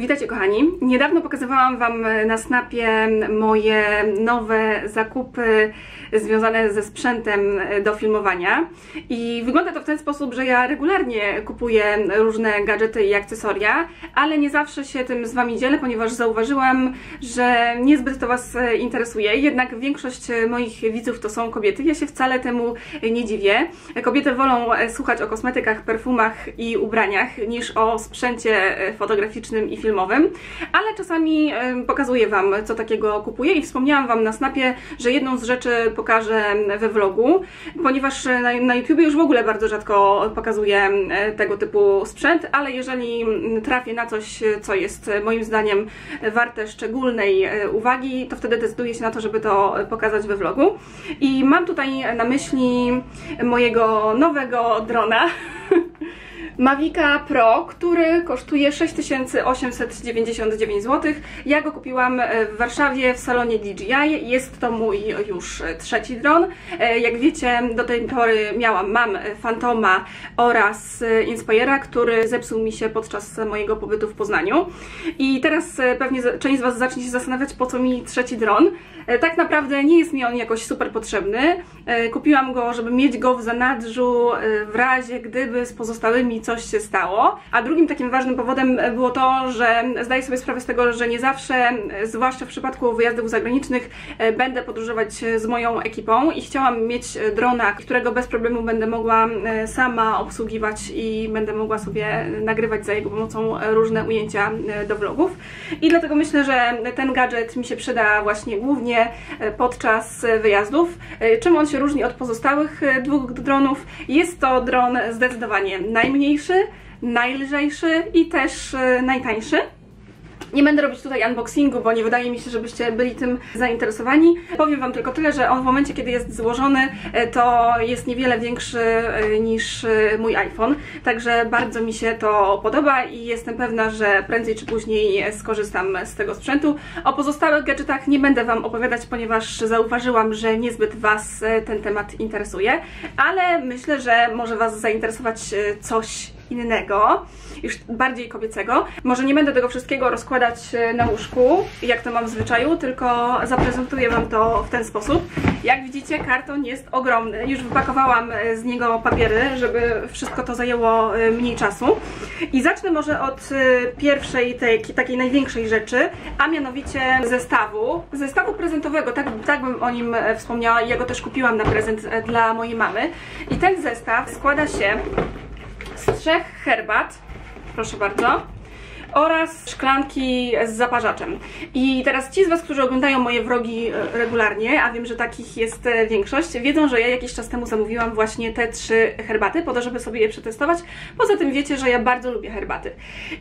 Witajcie kochani. Niedawno pokazywałam Wam na Snapie moje nowe zakupy związane ze sprzętem do filmowania i wygląda to w ten sposób, że ja regularnie kupuję różne gadżety i akcesoria, ale nie zawsze się tym z Wami dzielę, ponieważ zauważyłam, że niezbyt to Was interesuje, jednak większość moich widzów to są kobiety. Ja się wcale temu nie dziwię. Kobiety wolą słuchać o kosmetykach, perfumach i ubraniach niż o sprzęcie fotograficznym i filmowym, ale czasami pokazuję Wam, co takiego kupuję i wspomniałam Wam na Snapie, że jedną z rzeczy pokażę we vlogu, ponieważ na YouTube już w ogóle bardzo rzadko pokazuję tego typu sprzęt, ale jeżeli trafię na coś, co jest moim zdaniem warte szczególnej uwagi, to wtedy decyduję się na to, żeby to pokazać we vlogu. I mam tutaj na myśli mojego nowego drona Mavica Pro, który kosztuje 6899 zł. Ja go kupiłam w Warszawie w salonie DJI. Jest to mój już trzeci dron. Jak wiecie, do tej pory mam Phantoma oraz Inspire'a, który zepsuł mi się podczas mojego pobytu w Poznaniu. I teraz pewnie część z Was zacznie się zastanawiać, po co mi trzeci dron. Tak naprawdę nie jest mi on jakoś super potrzebny. Kupiłam go, żeby mieć go w zanadrzu w razie gdyby z pozostałymi coś się stało. A drugim takim ważnym powodem było to, że zdaję sobie sprawę z tego, że nie zawsze, zwłaszcza w przypadku wyjazdów zagranicznych, będę podróżować z moją ekipą i chciałam mieć drona, którego bez problemu będę mogła sama obsługiwać i będę mogła sobie nagrywać za jego pomocą różne ujęcia do vlogów. I dlatego myślę, że ten gadżet mi się przyda właśnie głównie podczas wyjazdów. Czym on się różni od pozostałych dwóch dronów? Jest to dron zdecydowanie najmniejszy, najlżejszy i też najtańszy. Nie będę robić tutaj unboxingu, bo nie wydaje mi się, żebyście byli tym zainteresowani. Powiem Wam tylko tyle, że on w momencie, kiedy jest złożony, to jest niewiele większy niż mój iPhone. Także bardzo mi się to podoba i jestem pewna, że prędzej czy później skorzystam z tego sprzętu. O pozostałych gadżetach nie będę Wam opowiadać, ponieważ zauważyłam, że niezbyt Was ten temat interesuje. Ale myślę, że może Was zainteresować coś innego, już bardziej kobiecego. Może nie będę tego wszystkiego rozkładać na łóżku, jak to mam w zwyczaju, tylko zaprezentuję Wam to w ten sposób. Jak widzicie, karton jest ogromny. Już wypakowałam z niego papiery, żeby wszystko to zajęło mniej czasu. I zacznę może od pierwszej, takiej największej rzeczy, a mianowicie zestawu prezentowego, tak bym o nim wspomniała. Ja go też kupiłam na prezent dla mojej mamy. I ten zestaw składa się z 3 herbat, proszę bardzo, oraz szklanki z zaparzaczem. I teraz ci z Was, którzy oglądają moje vlogi regularnie, a wiem, że takich jest większość, wiedzą, że ja jakiś czas temu zamówiłam właśnie te 3 herbaty, po to, żeby sobie je przetestować. Poza tym wiecie, że ja bardzo lubię herbaty.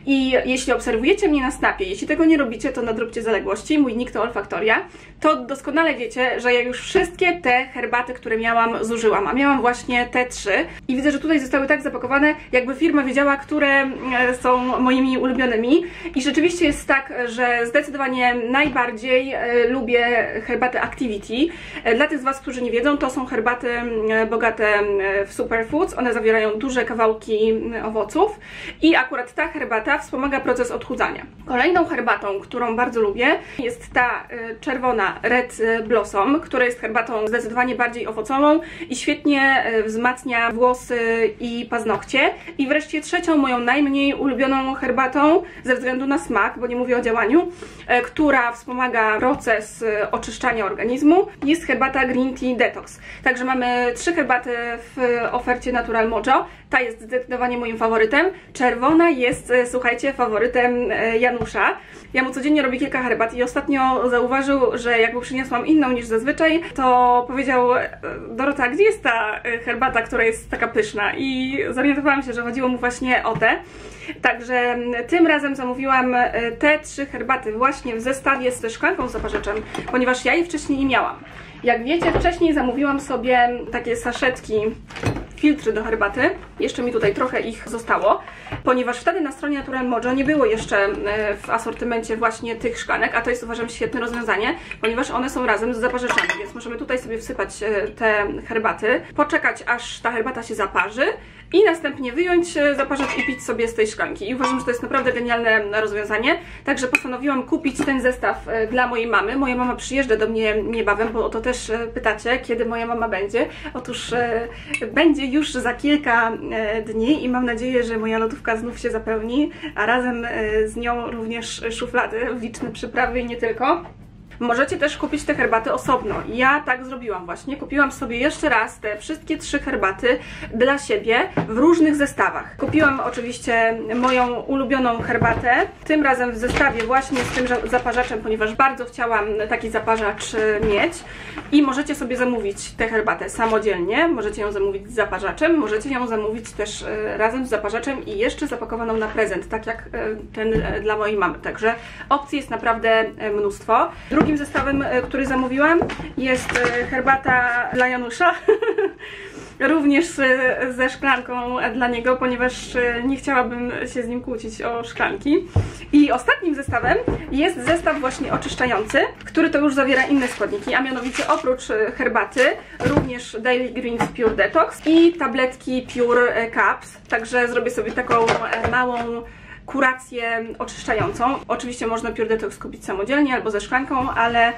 I jeśli obserwujecie mnie na Snapie, jeśli tego nie robicie, to nadróbcie zaległości, mój nick to Olfaktoria, to doskonale wiecie, że ja już wszystkie te herbaty, które miałam, zużyłam, a miałam właśnie te 3. I widzę, że tutaj zostały tak zapakowane, jakby firma wiedziała, które są moimi ulubionymi. I rzeczywiście jest tak, że zdecydowanie najbardziej lubię herbatę Activity. Dla tych z Was, którzy nie wiedzą, to są herbaty bogate w superfoods. One zawierają duże kawałki owoców i akurat ta herbata wspomaga proces odchudzania. Kolejną herbatą, którą bardzo lubię, jest ta czerwona Red Blossom, która jest herbatą zdecydowanie bardziej owocową i świetnie wzmacnia włosy i paznokcie. I wreszcie trzecią, moją najmniej ulubioną herbatą, ze względu na smak, bo nie mówię o działaniu, która wspomaga proces oczyszczania organizmu, jest herbata Green Tea Detox. Także mamy 3 herbaty w ofercie Natural Mojo. Ta jest zdecydowanie moim faworytem. Czerwona jest, słuchajcie, faworytem Janusza. Ja mu codziennie robię kilka herbat i ostatnio zauważył, że jak mu przyniosłam inną niż zazwyczaj, to powiedział: Dorota, gdzie jest ta herbata, która jest taka pyszna? I zorientowałam się, że chodziło mu właśnie o tę. Także tym razem zamówiłam te 3 herbaty właśnie w zestawie z szklanką z zaparzeczem, ponieważ ja je wcześniej nie miałam. Jak wiecie, wcześniej zamówiłam sobie takie saszetki, filtry do herbaty. Jeszcze mi tutaj trochę ich zostało, ponieważ wtedy na stronie Natural Mojo nie było jeszcze w asortymencie właśnie tych szklanek, a to jest, uważam, świetne rozwiązanie, ponieważ one są razem z zaparzeczami, więc możemy tutaj sobie wsypać te herbaty, poczekać aż ta herbata się zaparzy i następnie wyjąć zaparzacz i pić sobie z tej szklanki. I uważam, że to jest naprawdę genialne rozwiązanie. Także postanowiłam kupić ten zestaw dla mojej mamy. Moja mama przyjeżdża do mnie niebawem, bo o to też pytacie, kiedy moja mama będzie. Otóż będzie już za kilka dni i mam nadzieję, że moja lodówka znów się zapełni, a razem z nią również szuflady, liczne przyprawy i nie tylko. Możecie też kupić te herbaty osobno. Ja tak zrobiłam właśnie. Kupiłam sobie jeszcze raz te wszystkie 3 herbaty dla siebie w różnych zestawach. Kupiłam oczywiście moją ulubioną herbatę, tym razem w zestawie właśnie z tym zaparzaczem, ponieważ bardzo chciałam taki zaparzacz mieć. I możecie sobie zamówić tę herbatę samodzielnie, możecie ją zamówić z zaparzaczem, możecie ją zamówić też razem z zaparzaczem i jeszcze zapakowaną na prezent, tak jak ten dla mojej mamy. Także opcji jest naprawdę mnóstwo. Drugim zestawem, który zamówiłam, jest herbata dla Janusza. Również ze szklanką dla niego, ponieważ nie chciałabym się z nim kłócić o szklanki. I ostatnim zestawem jest zestaw właśnie oczyszczający, który to już zawiera inne składniki, a mianowicie oprócz herbaty również Daily Greens Pure Detox i tabletki Pure Caps. Także zrobię sobie taką małą kurację oczyszczającą. Oczywiście można Pure Detox kupić samodzielnie albo ze szklanką, ale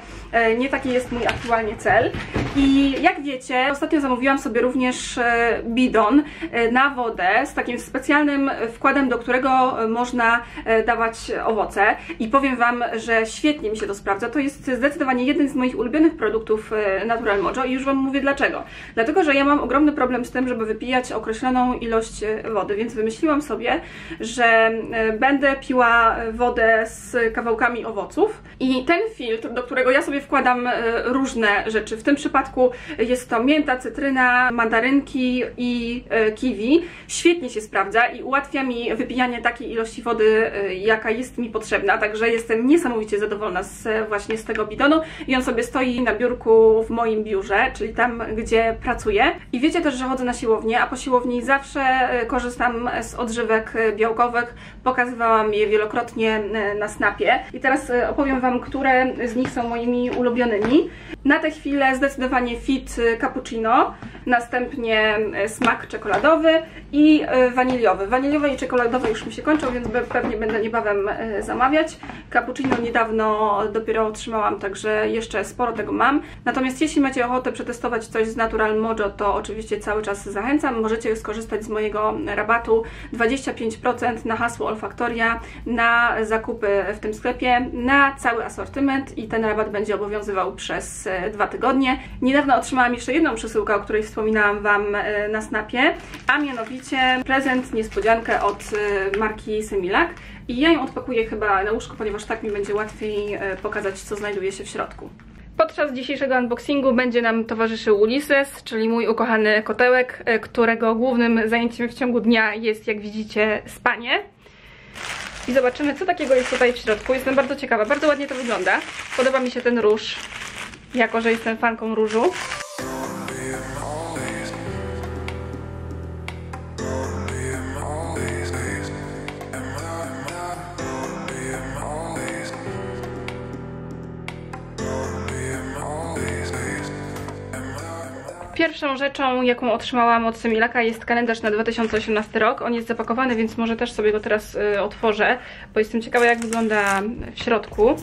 nie taki jest mój aktualnie cel. I jak wiecie, ostatnio zamówiłam sobie również bidon na wodę z takim specjalnym wkładem, do którego można dawać owoce. I powiem Wam, że świetnie mi się to sprawdza. To jest zdecydowanie jeden z moich ulubionych produktów Natural Mojo i już Wam mówię dlaczego. Dlatego, że ja mam ogromny problem z tym, żeby wypijać określoną ilość wody, więc wymyśliłam sobie, że będę piła wodę z kawałkami owoców i ten filtr, do którego ja sobie wkładam różne rzeczy, w tym przypadku jest to mięta, cytryna, mandarynki i kiwi, świetnie się sprawdza i ułatwia mi wypijanie takiej ilości wody, jaka jest mi potrzebna, także jestem niesamowicie zadowolona właśnie z tego bidonu i on sobie stoi na biurku w moim biurze, czyli tam, gdzie pracuję. I wiecie też, że chodzę na siłownię, a po siłowni zawsze korzystam z odżywek białkowych. Pokazywałam je wielokrotnie na Snapie i teraz opowiem Wam, które z nich są moimi ulubionymi. Na tę chwilę zdecydowanie Fit Cappuccino, następnie smak czekoladowy i waniliowy. Waniliowe i czekoladowe już mi się kończą, więc pewnie będę niebawem zamawiać. Cappuccino niedawno dopiero otrzymałam, także jeszcze sporo tego mam. Natomiast jeśli macie ochotę przetestować coś z Natural Mojo, to oczywiście cały czas zachęcam. Możecie skorzystać z mojego rabatu 25% na hasło Olfaktoria na zakupy w tym sklepie, na cały asortyment i ten rabat będzie obowiązywał przez 2 tygodnie. Niedawno otrzymałam jeszcze jedną przesyłkę, o której wspominałam Wam na Snapie, a mianowicie prezent, niespodziankę od marki Similac i ja ją odpakuję chyba na łóżko, ponieważ tak mi będzie łatwiej pokazać, co znajduje się w środku. Podczas dzisiejszego unboxingu będzie nam towarzyszył Ulysses, czyli mój ukochany kotełek, którego głównym zajęciem w ciągu dnia jest, jak widzicie, spanie. I zobaczymy, co takiego jest tutaj w środku. Jestem bardzo ciekawa, bardzo ładnie to wygląda. Podoba mi się ten róż, jako że jestem fanką różu. Pierwszą rzeczą, jaką otrzymałam od Similaca, jest kalendarz na 2018 rok. On jest zapakowany, więc może też sobie go teraz otworzę, bo jestem ciekawa, jak wygląda w środku.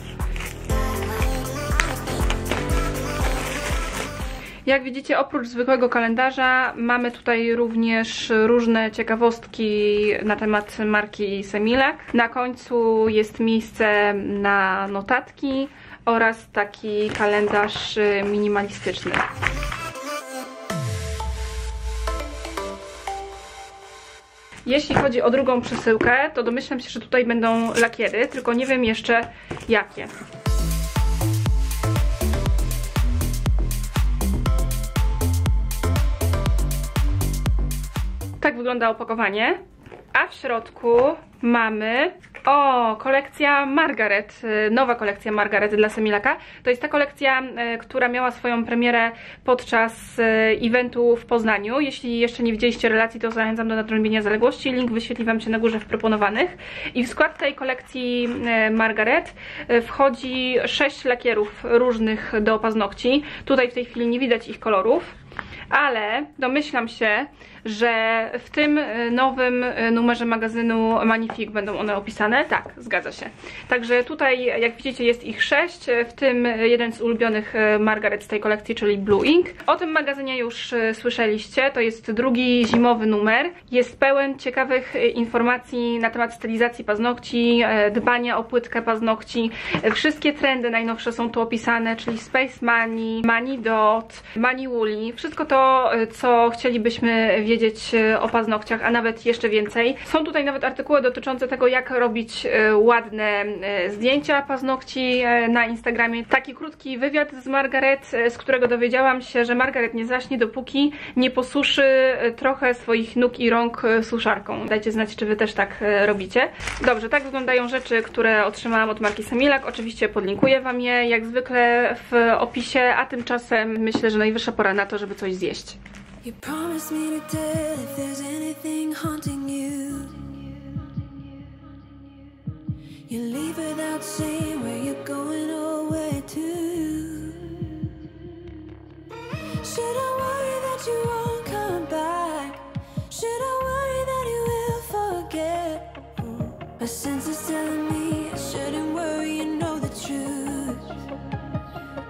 Jak widzicie, oprócz zwykłego kalendarza mamy tutaj również różne ciekawostki na temat marki Similac. Na końcu jest miejsce na notatki oraz taki kalendarz minimalistyczny. Jeśli chodzi o drugą przesyłkę, to domyślam się, że tutaj będą lakiery, tylko nie wiem jeszcze jakie. Tak wygląda opakowanie, a w środku mamy kolekcja Margaret, nowa kolekcja Margaret dla Similaca. To jest ta kolekcja, która miała swoją premierę podczas eventu w Poznaniu. Jeśli jeszcze nie widzieliście relacji, to zachęcam do nadrobienia zaległości. Link wyświetli Wam się na górze w proponowanych. I w skład tej kolekcji Margaret wchodzi 6 lakierów różnych do paznokci. Tutaj w tej chwili nie widać ich kolorów, ale domyślam się, że w tym nowym numerze magazynu Magnifique będą one opisane. Tak, zgadza się. Także tutaj, jak widzicie, jest ich 6, w tym jeden z ulubionych Margaret z tej kolekcji, czyli Blue Ink. O tym magazynie już słyszeliście, to jest drugi zimowy numer. Jest pełen ciekawych informacji na temat stylizacji paznokci, dbania o płytkę paznokci. Wszystkie trendy najnowsze są tu opisane, czyli Space Mani, Mani Dot, Mani Woolly. Wszystko to, co chcielibyśmy wiedzieć o paznokciach, a nawet jeszcze więcej. Są tutaj nawet artykuły dotyczące tego, jak robić ładne zdjęcia paznokci na Instagramie. Taki krótki wywiad z Margaret, z którego dowiedziałam się, że Margaret nie zaśnie, dopóki nie posuszy trochę swoich nóg i rąk suszarką. Dajcie znać, czy wy też tak robicie. Dobrze, tak wyglądają rzeczy, które otrzymałam od marki Samilac. Oczywiście podlinkuję wam je, jak zwykle, w opisie, a tymczasem myślę, że najwyższa pora na to, żeby coś zjeść. You promised me to tell if there's anything haunting you. You leave without saying where you're going or where to. Should I worry that you won't come back? Should I worry that you will forget? My sense is telling me I shouldn't worry, you know the truth.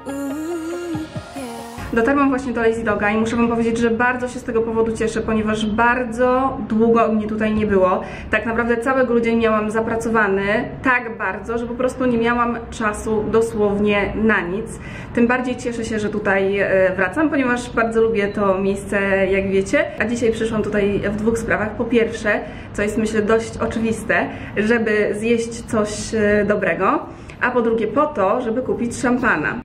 Ooh, yeah. Dotarłam właśnie do Lazy Doga i muszę wam powiedzieć, że bardzo się z tego powodu cieszę, ponieważ bardzo długo mnie tutaj nie było. Tak naprawdę cały grudzień miałam zapracowany tak bardzo, że po prostu nie miałam czasu dosłownie na nic. Tym bardziej cieszę się, że tutaj wracam, ponieważ bardzo lubię to miejsce, jak wiecie. A dzisiaj przyszłam tutaj w dwóch sprawach. Po pierwsze, co jest myślę dość oczywiste, żeby zjeść coś dobrego, a po drugie po to, żeby kupić szampana.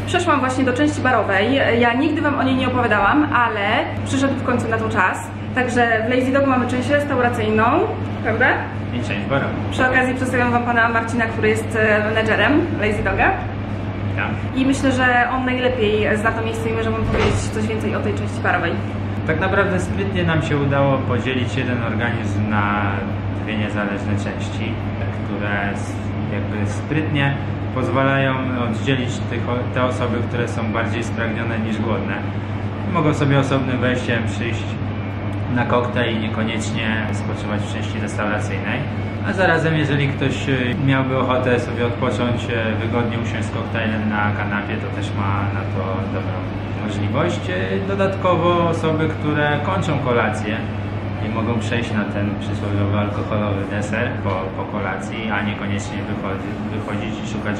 Przeszłam właśnie do części barowej. Ja nigdy wam o niej nie opowiadałam, ale przyszedł w końcu na to czas. Także w Lazy Dogu mamy część restauracyjną, prawda? I część barową. Przy okazji przedstawiam wam pana Marcina, który jest menedżerem Lazy Doga. Tam. I myślę, że on najlepiej zna to miejsce i może wam powiedzieć coś więcej o tej części barowej. Tak naprawdę sprytnie nam się udało podzielić jeden organizm na dwie niezależne części, które jakby sprytnie pozwalają oddzielić te osoby, które są bardziej spragnione niż głodne. Mogą sobie osobnym wejściem przyjść na koktajl i niekoniecznie spoczywać w części restauracyjnej. A zarazem, jeżeli ktoś miałby ochotę sobie odpocząć, wygodnie usiąść z koktajlem na kanapie, to też ma na to dobrą możliwość. Dodatkowo osoby, które kończą kolację i mogą przejść na ten przysłowiowy alkoholowy deser po kolacji, a niekoniecznie wychodzić i szukać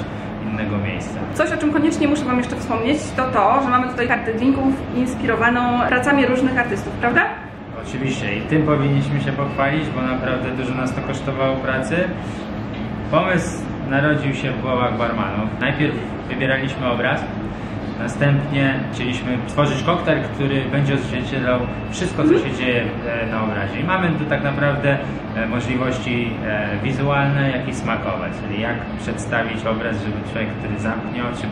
innego miejsca. Coś, o czym koniecznie muszę wam jeszcze wspomnieć, to to, że mamy tutaj kartę drinków inspirowaną pracami różnych artystów, prawda? Oczywiście i tym powinniśmy się pochwalić, bo naprawdę dużo nas to kosztowało pracy. Pomysł narodził się w głowach barmanów. Najpierw wybieraliśmy obraz, następnie chcieliśmy tworzyć koktajl, który będzie odzwierciedlał wszystko, co się dzieje na obrazie. I mamy tu tak naprawdę możliwości wizualne, jak i smakowe, czyli jak przedstawić obraz, żeby człowiek, który zamknie oczy,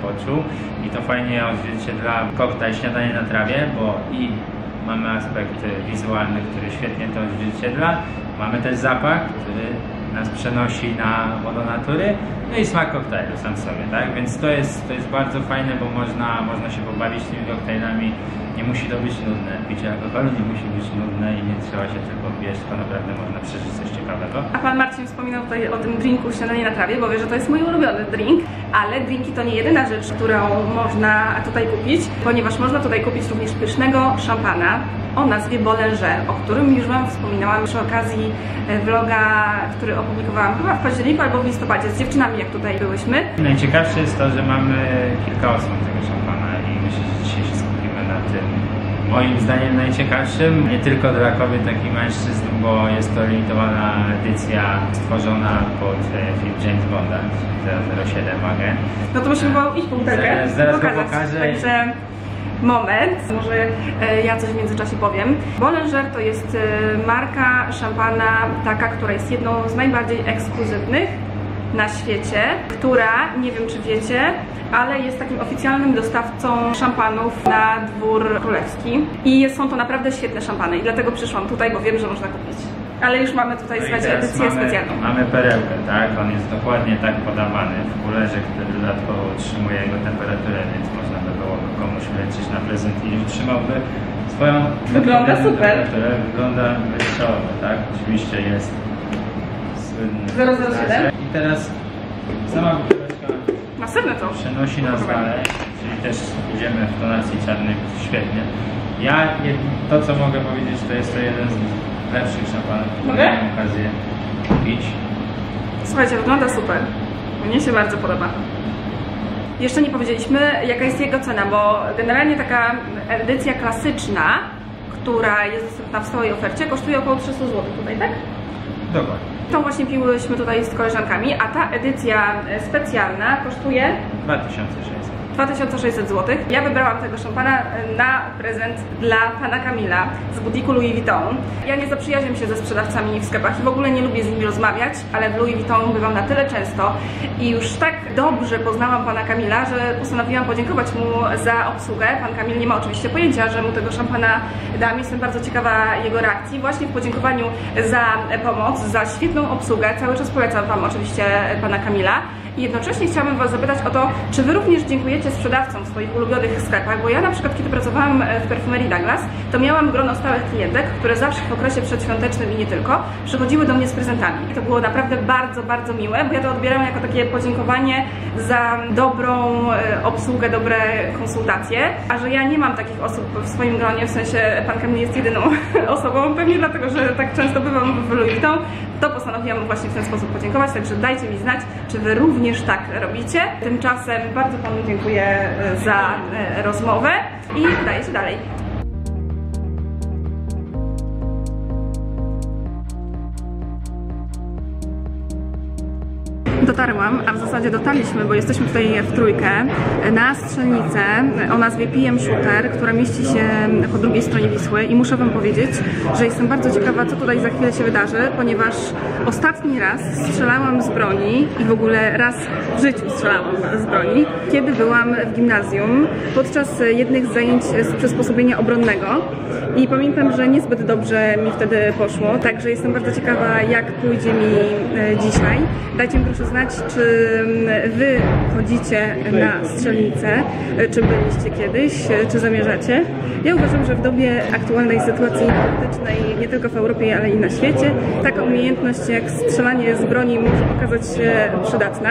poczuł i to fajnie odzwierciedla koktajl Śniadanie na trawie, bo i mamy aspekt wizualny, który świetnie to odzwierciedla, mamy też zapach, który nas przenosi na łono natury, no i smak koktajlu sam sobie, tak? Więc to jest bardzo fajne, bo można się pobawić tymi koktajlami. Nie musi to być nudne. Picie alkoholu nie musi być nudne i nie trzeba się tylko bierz, to naprawdę można przeżyć coś ciekawego. A pan Marcin wspominał tutaj o tym drinku Śniadanie na trawie, bo wie, że to jest mój ulubiony drink, ale drinki to nie jedyna rzecz, którą można tutaj kupić, ponieważ można tutaj kupić również pysznego szampana o nazwie Bollinger, o którym już wam wspominałam przy okazji vloga, który opublikowałam chyba w październiku albo w listopadzie z dziewczynami, jak tutaj byłyśmy. Najciekawsze jest to, że mamy kilka odsłon tego szampana i myślę, że dzisiaj się skupimy na tym moim zdaniem najciekawszym, nie tylko dla kobiet, jak i mężczyzn, bo jest to limitowana edycja stworzona pod film James Bonda, 007 Agent. No to musimy było iść po butelkę. Zaraz go pokażę. Także moment. Może ja coś w międzyczasie powiem. Bollinger to jest marka szampana taka, która jest jedną z najbardziej ekskluzywnych na świecie, która, nie wiem czy wiecie, ale jest takim oficjalnym dostawcą szampanów na dwór królewski i są to naprawdę świetne szampany i dlatego przyszłam tutaj, bo wiem, że można kupić. Ale już mamy tutaj, słuchajcie, edycję specjalną. Mamy perełkę, tak? On jest dokładnie tak podawany w kulerze, który dodatkowo utrzymuje jego temperaturę, więc można by było komuś wręczyć na prezent i utrzymałby swoją temperaturę. Wygląda wystrzałowo, tak? Oczywiście jest słynny 007. I teraz sama buteleczka przenosi nas dalej, czyli też idziemy w tonacji czarnej świetnie. To co mogę powiedzieć, to jest to jeden z lepszych szampanów, które miałem okazję pić. Słuchajcie, wygląda super. Mnie się bardzo podoba. Jeszcze nie powiedzieliśmy, jaka jest jego cena, bo generalnie taka edycja klasyczna, która jest dostępna w stałej ofercie, kosztuje około 300 zł tutaj, tak? Dokładnie. To właśnie piłyśmy tutaj z koleżankami, a ta edycja specjalna kosztuje 2600 zł. Ja wybrałam tego szampana na prezent dla pana Kamila z butiku Louis Vuitton. Ja nie zaprzyjaźniam się ze sprzedawcami w sklepach i w ogóle nie lubię z nimi rozmawiać, ale w Louis Vuitton bywam na tyle często i już tak dobrze poznałam pana Kamila, że postanowiłam podziękować mu za obsługę. Pan Kamil nie ma oczywiście pojęcia, że mu tego szampana dam. Jestem bardzo ciekawa jego reakcji. Właśnie w podziękowaniu za pomoc, za świetną obsługę. Cały czas polecam wam oczywiście pana Kamila. I jednocześnie chciałabym was zapytać o to, czy wy również dziękujecie sprzedawcom w swoich ulubionych sklepach, bo ja na przykład, kiedy pracowałam w perfumerii Douglas, to miałam grono stałych klientek, które zawsze w okresie przedświątecznym i nie tylko, przychodziły do mnie z prezentami. I to było naprawdę bardzo, bardzo miłe, bo ja to odbierałam jako takie podziękowanie za dobrą obsługę, dobre konsultacje, a że ja nie mam takich osób w swoim gronie, w sensie pan Kamil jest jedyną osobą, pewnie dlatego, że tak często bywam w Louis Vuitton, to postanowiłam właśnie w ten sposób podziękować, także dajcie mi znać, czy wy również tak robicie. Tymczasem bardzo panu dziękuję za rozmowę i daję się dalej. Dotarłam, a w zasadzie dotarliśmy, bo jesteśmy tutaj w trójkę, na strzelnicę o nazwie PM Shooter, która mieści się po drugiej stronie Wisły i muszę wam powiedzieć, że jestem bardzo ciekawa, co tutaj za chwilę się wydarzy, ponieważ ostatni raz strzelałam z broni i w ogóle raz w życiu strzelałam z broni, kiedy byłam w gimnazjum podczas jednych z zajęć z przysposobienia obronnego i pamiętam, że niezbyt dobrze mi wtedy poszło, także jestem bardzo ciekawa, jak pójdzie mi dzisiaj. Dajcie mi proszę znać, czy wy chodzicie na strzelnicę, czy byliście kiedyś, czy zamierzacie. Ja uważam, że w dobie aktualnej sytuacji politycznej, nie tylko w Europie, ale i na świecie, taka umiejętność jak strzelanie z broni może okazać się przydatna.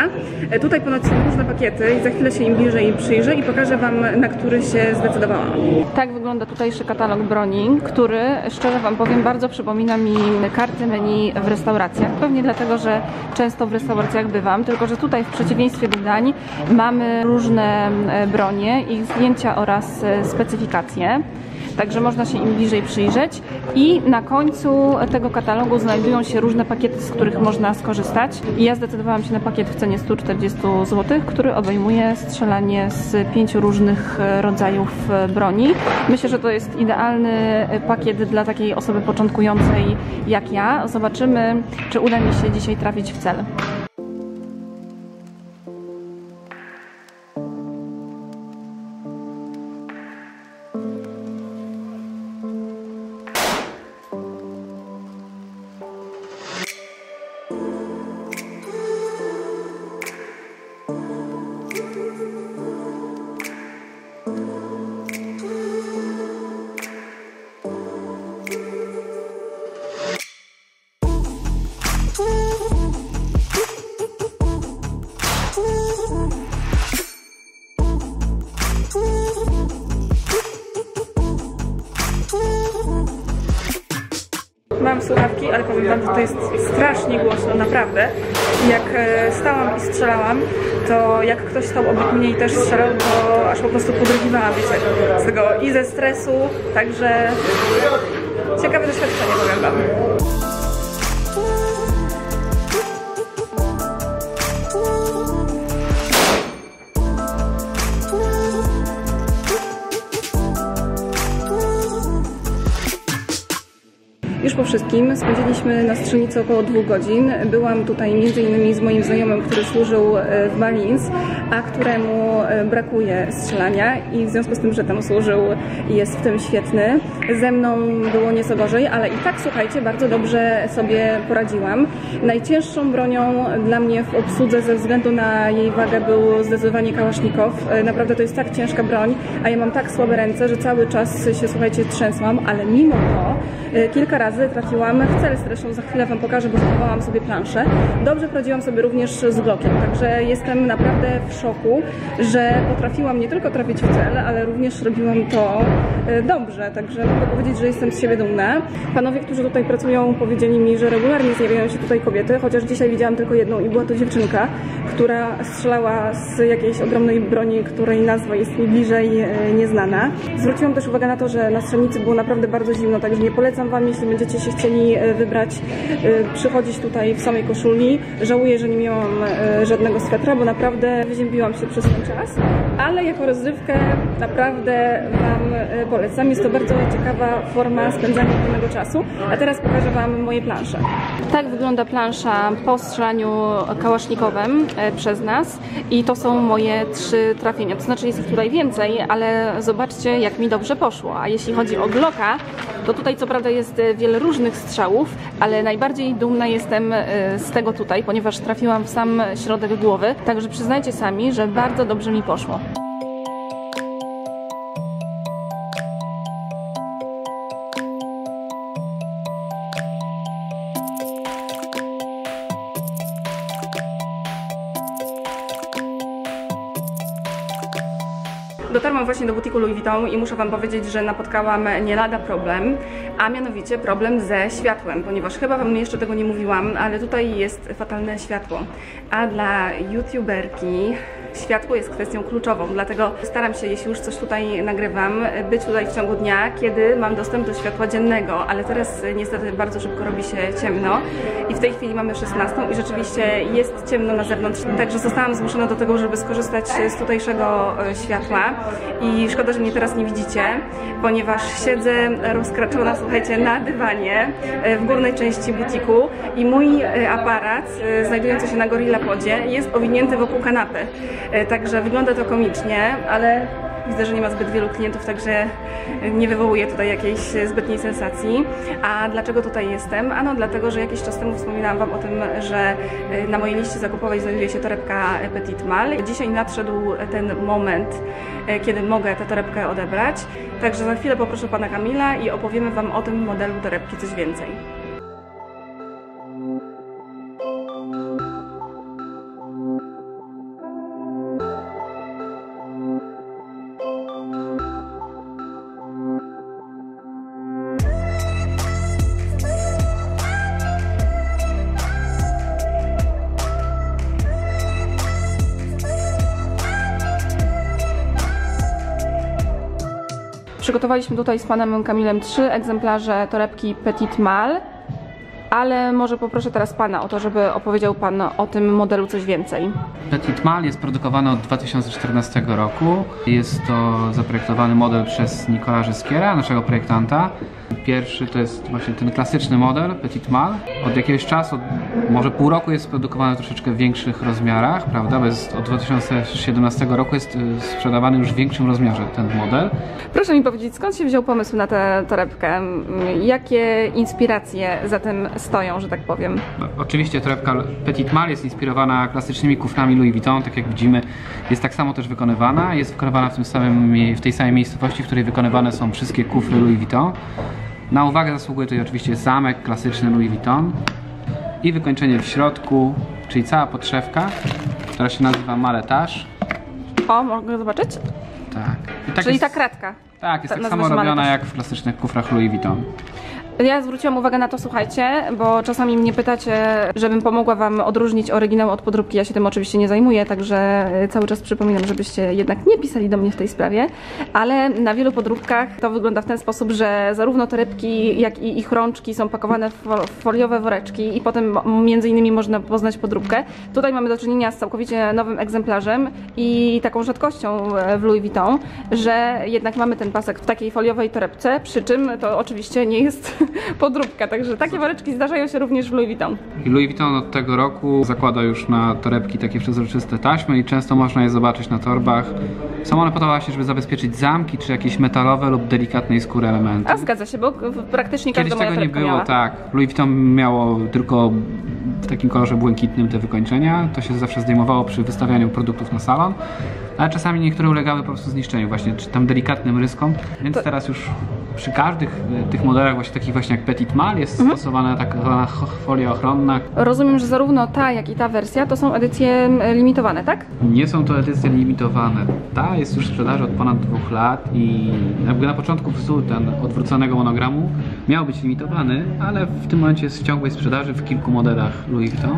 Tutaj ponoć są różne pakiety i za chwilę się im bliżej przyjrzę i pokażę wam, na który się zdecydowałam. Tak wygląda tutejszy katalog broni, który, szczerze wam powiem, bardzo przypomina mi karty menu w restauracjach. Pewnie dlatego, że często w restauracjach bywam, tylko że tutaj w przeciwieństwie do dań mamy różne bronie, ich zdjęcia oraz specyfikacje. Także można się im bliżej przyjrzeć i na końcu tego katalogu znajdują się różne pakiety, z których można skorzystać. I ja zdecydowałam się na pakiet w cenie 140 zł, który obejmuje strzelanie z 5 różnych rodzajów broni. Myślę, że to jest idealny pakiet dla takiej osoby początkującej jak ja. Zobaczymy, czy uda mi się dzisiaj trafić w cel. Mam słuchawki, ale powiem wam, że to jest strasznie głośno, naprawdę. Jak stałam i strzelałam, to jak ktoś stał obok mnie i też strzelał, to aż po prostu podrygiwałam się z tego i ze stresu, także ciekawe doświadczenie, powiem wam. Już po wszystkim spędziliśmy na strzelnicy około 2 godzin. Byłam tutaj m.in. z moim znajomym, który służył w Marines, a któremu brakuje strzelania i w związku z tym, że tam służył, jest w tym świetny. Ze mną było nieco gorzej, ale i tak, słuchajcie, bardzo dobrze sobie poradziłam. Najcięższą bronią dla mnie w obsłudze ze względu na jej wagę był zdecydowanie kałasznikow. Naprawdę to jest tak ciężka broń, a ja mam tak słabe ręce, że cały czas się, słuchajcie, trzęsłam, ale mimo to kilka razy trafiłam w cel. Zresztą za chwilę Wam pokażę, bo schowałam sobie planszę. Dobrze poradziłam sobie również z Glockiem, także jestem naprawdę w szoku, że potrafiłam nie tylko trafić w cel, ale również robiłam to dobrze, także mogę powiedzieć, że jestem z siebie dumna. Panowie, którzy tutaj pracują, powiedzieli mi, że regularnie zjawiają się tutaj kobiety, chociaż dzisiaj widziałam tylko jedną i była to dziewczynka, która strzelała z jakiejś ogromnej broni, której nazwa jest mi bliżej nieznana. Zwróciłam też uwagę na to, że na strzelnicy było naprawdę bardzo zimno, także nie polecam Wam, jeśli będziecie się chcieli wybrać, przychodzić tutaj w samej koszuli. Żałuję, że nie miałam żadnego swetra, bo naprawdę wyziębiłam się przez ten czas, ale jako rozrywkę naprawdę Wam polecam. Jest to bardzo ciekawa forma spędzania wolnego czasu. A teraz pokażę Wam moje plansze. Tak wygląda plansza po strzelaniu kałasznikowym przez nas i to są moje 3 trafienia. To znaczy jest ich tutaj więcej, ale zobaczcie, jak mi dobrze poszło. A jeśli chodzi o Glocka, to tutaj co prawda jest wiele różnych strzałów, ale najbardziej dumna jestem z tego tutaj, ponieważ trafiłam w sam środek głowy. Także przyznajcie sami, że bardzo dobrze mi poszło. Dotarłam właśnie do butiku Louis Vuitton i muszę Wam powiedzieć, że napotkałam nie lada problem, a mianowicie problem ze światłem, ponieważ chyba Wam jeszcze tego nie mówiłam, ale tutaj jest fatalne światło, a dla youtuberki światło jest kwestią kluczową, dlatego staram się, jeśli już coś tutaj nagrywam, być tutaj w ciągu dnia, kiedy mam dostęp do światła dziennego, ale teraz niestety bardzo szybko robi się ciemno i w tej chwili mamy 16 i rzeczywiście jest ciemno na zewnątrz, także zostałam zmuszona do tego, żeby skorzystać z tutejszego światła i szkoda, że mnie teraz nie widzicie, ponieważ siedzę rozkraczona, słuchajcie, na dywanie w górnej części butiku i mój aparat znajdujący się na Gorilla Podzie jest owinięty wokół kanapy. Także wygląda to komicznie, ale widzę, że nie ma zbyt wielu klientów, także nie wywołuje tutaj jakiejś zbytniej sensacji. A dlaczego tutaj jestem? Ano dlatego, że jakiś czas temu wspominałam Wam o tym, że na mojej liście zakupowej znajduje się torebka Petit Mal. Dzisiaj nadszedł ten moment, kiedy mogę tę torebkę odebrać. Także za chwilę poproszę Pana Kamila i opowiemy Wam o tym modelu torebki coś więcej. Przygotowaliśmy tutaj z Panem Kamilem 3 egzemplarze torebki Petit Mal, ale może poproszę teraz Pana o to, żeby opowiedział Pan o tym modelu coś więcej. Petit Mal jest produkowany od 2014 roku. Jest to zaprojektowany model przez Nicola Ghesquiera, naszego projektanta. Pierwszy to jest właśnie ten klasyczny model Petit Mal. Od jakiegoś czasu, może pół roku, jest produkowany w troszeczkę większych rozmiarach, prawda? Od 2017 roku jest sprzedawany już w większym rozmiarze ten model. Proszę mi powiedzieć, skąd się wziął pomysł na tę torebkę? Jakie inspiracje za tym stoją, że tak powiem? No, oczywiście torebka Petit Mal jest inspirowana klasycznymi kuframi Louis Vuitton, tak jak widzimy. Jest tak samo też wykonywana. Jest wykonywana w tej samej miejscowości, w której wykonywane są wszystkie kufry Louis Vuitton. Na uwagę zasługuje tutaj oczywiście zamek klasyczny Louis Vuitton i wykończenie w środku, czyli cała podszewka, która się nazywa Maletage. O, mogę zobaczyć? Tak. I tak czyli jest, ta kratka. Tak, jest tak samo robiona jak w klasycznych kufrach Louis Vuitton. Ja zwróciłam uwagę na to, słuchajcie, bo czasami mnie pytacie, żebym pomogła Wam odróżnić oryginał od podróbki. Ja się tym oczywiście nie zajmuję, także cały czas przypominam, żebyście jednak nie pisali do mnie w tej sprawie. Ale na wielu podróbkach to wygląda w ten sposób, że zarówno torebki, jak i ich rączki są pakowane w foliowe woreczki i potem między innymi można poznać podróbkę. Tutaj mamy do czynienia z całkowicie nowym egzemplarzem i taką rzadkością w Louis Vuitton, że jednak mamy ten pasek w takiej foliowej torebce, przy czym to oczywiście nie jest podróbka, także takie woreczki zdarzają się również w Louis Vuitton. I Louis Vuitton od tego roku zakłada już na torebki takie przezroczyste taśmy i często można je zobaczyć na torbach. Są one po to właśnie, żeby zabezpieczyć zamki, czy jakieś metalowe lub delikatnej skóry elementy. A zgadza się, bo praktycznie każda Kiedyś moja tego nie torebka było, miała. tak. Louis Vuitton miało tylko w takim kolorze błękitnym te wykończenia. To się zawsze zdejmowało przy wystawianiu produktów na salon, ale czasami niektóre ulegały po prostu zniszczeniu właśnie, czy tam delikatnym ryskom. Więc teraz już przy każdych tych modelach właśnie takich właśnie jak Petit Mal jest stosowana taka folia ochronna. Rozumiem, że zarówno ta, jak i ta wersja to są edycje limitowane, tak? Nie są to edycje limitowane. Ta jest już w sprzedaży od ponad 2 lat i jakby na początku wzór ten odwróconego monogramu miał być limitowany, ale w tym momencie jest w ciągłej sprzedaży w kilku modelach Louis Vuitton.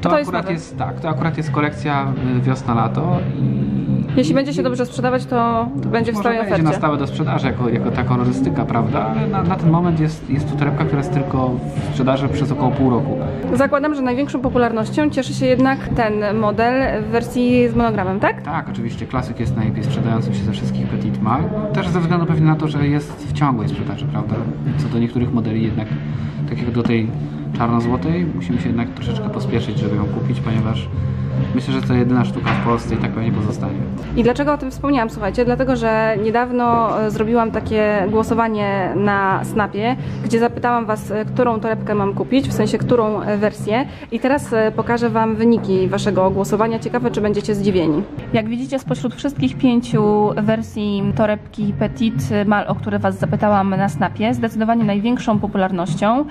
To jest akurat nowe. jest tak, to akurat jest kolekcja wiosna-lato i Jeśli będzie się dobrze sprzedawać, to będzie w może stałej będzie na ofercie. stałe do sprzedaży jako ta kolorystyka, prawda? Ale na ten moment jest to torebka, która jest tylko w sprzedaży przez około pół roku. Zakładam, że największą popularnością cieszy się jednak ten model w wersji z monogramem, tak? Tak, oczywiście klasyk jest najlepiej sprzedającym się ze wszystkich Petit Mal. Też ze względu pewnie na to, że jest w ciągłej sprzedaży, prawda? Co do niektórych modeli jednak, tak jak do tej czarno-złotej, musimy się jednak troszeczkę pospieszyć, żeby ją kupić, ponieważ myślę, że to jedyna sztuka w Polsce i tak pewnie pozostanie. I dlaczego o tym wspomniałam? Słuchajcie, dlatego, że niedawno zrobiłam takie głosowanie na Snapie, gdzie zapytałam Was, którą torebkę mam kupić, w sensie którą wersję, i teraz pokażę Wam wyniki Waszego głosowania. Ciekawe, czy będziecie zdziwieni. Jak widzicie, spośród wszystkich 5 wersji torebki Petit Mal, o które Was zapytałam na Snapie, zdecydowanie największą popularnością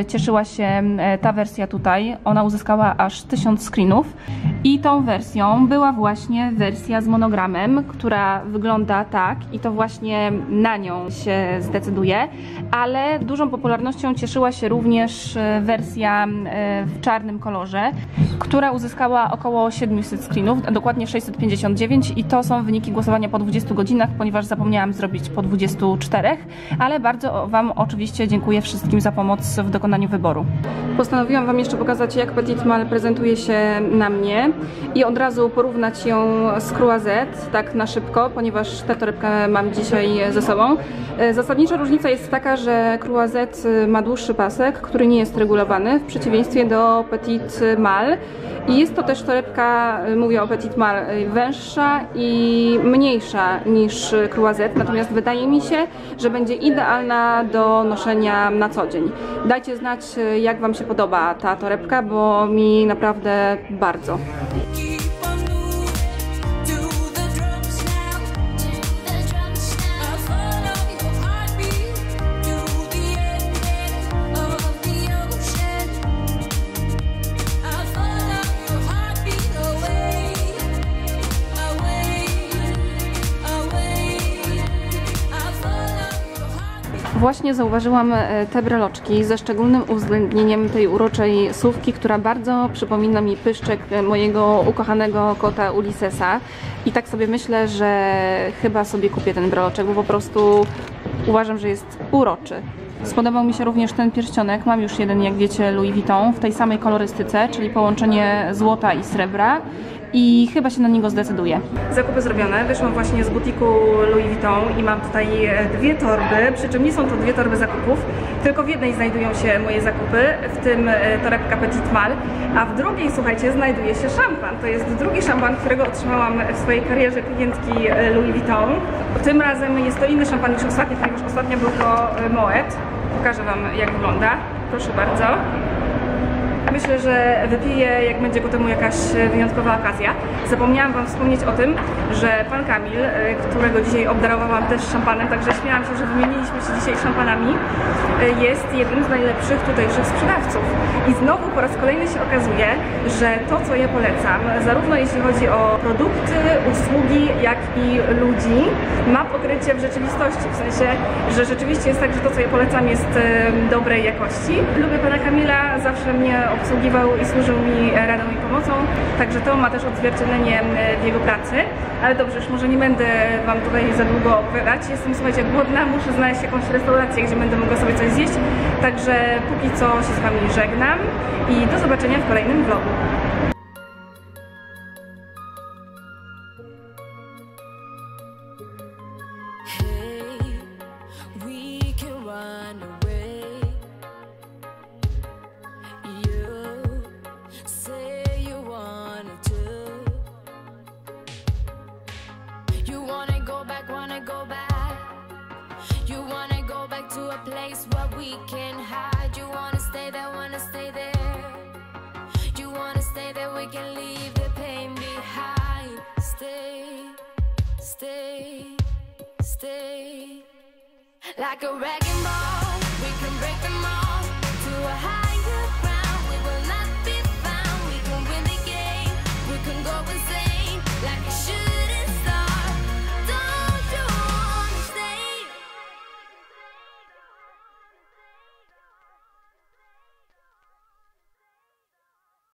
cieszyła się ta wersja tutaj. Ona uzyskała aż 1000 screenów. I tą wersją była właśnie wersja z monogramem, która wygląda tak i to właśnie na nią się zdecyduje, ale dużą popularnością cieszyła się również wersja w czarnym kolorze, która uzyskała około 700 screenów, a dokładnie 659, i to są wyniki głosowania po 20 godzinach, ponieważ zapomniałam zrobić po 24, ale bardzo Wam oczywiście dziękuję wszystkim za pomoc w dokonaniu wyboru. Postanowiłam Wam jeszcze pokazać, jak Petit Mal prezentuje się na mnie i od razu porównać ją z Croisette, tak na szybko, ponieważ tę torebkę mam dzisiaj ze sobą. Zasadnicza różnica jest taka, że Croisette ma dłuższy pasek, który nie jest regulowany, w przeciwieństwie do Petit Mal. I jest to też torebka, mówię o Petit Mal, węższa i mniejsza niż Croisette, natomiast wydaje mi się, że będzie idealna do noszenia na co dzień. Dajcie znać, jak Wam się podoba ta torebka, bo mi naprawdę bardzo. Keep on moving to the drums now. I follow your heartbeat to the end of the ocean. I follow your heartbeat away, away, away. I follow your heartbeat. Właśnie zauważyłam te breloczki ze szczególnym uwzględnieniem tej uroczej sówki, która bardzo przypomina mi pyszczek mojego ukochanego kota Ulyssesa. I tak sobie myślę, że chyba sobie kupię ten breloczek, bo po prostu uważam, że jest uroczy. Spodobał mi się również ten pierścionek, mam już jeden, jak wiecie, Louis Vuitton, w tej samej kolorystyce, czyli połączenie złota i srebra. I chyba się na niego zdecyduję. Zakupy zrobione. Wyszłam właśnie z butiku Louis Vuitton i mam tutaj 2 torby, przy czym nie są to 2 torby zakupów, tylko w jednej znajdują się moje zakupy, w tym torebka Petit Mal, a w drugiej, słuchajcie, znajduje się szampan. To jest drugi szampan, którego otrzymałam w swojej karierze klientki Louis Vuitton. Tym razem jest to inny szampan niż ostatni, ponieważ ostatnio był to Moet. Pokażę Wam, jak wygląda. Proszę bardzo. Myślę, że wypiję, jak będzie ku temu jakaś wyjątkowa okazja. Zapomniałam Wam wspomnieć o tym, że pan Kamil, którego dzisiaj obdarowałam też szampanem, także śmiałam się, że wymieniliśmy się dzisiaj szampanami, jest jednym z najlepszych tutejszych sprzedawców. I znowu po raz kolejny się okazuje, że to, co ja polecam, zarówno jeśli chodzi o produkty, usługi, jak i ludzi, ma pokrycie w rzeczywistości. W sensie, że rzeczywiście jest tak, że to, co ja polecam, jest dobrej jakości. Lubię pana Kamila, zawsze mnie obsługiwał i służył mi radą i pomocą, także to ma też odzwierciedlenie w jego pracy. Ale dobrze, już może nie będę Wam tutaj za długo opowiadać. Jestem, słuchajcie, głodna, muszę znaleźć jakąś restaurację, gdzie będę mogła sobie coś zjeść. Także póki co się z Wami żegnam i do zobaczenia w kolejnym vlogu. Hey, we can run away. stay, stay. Like a wrecking ball, we can break them all to a high.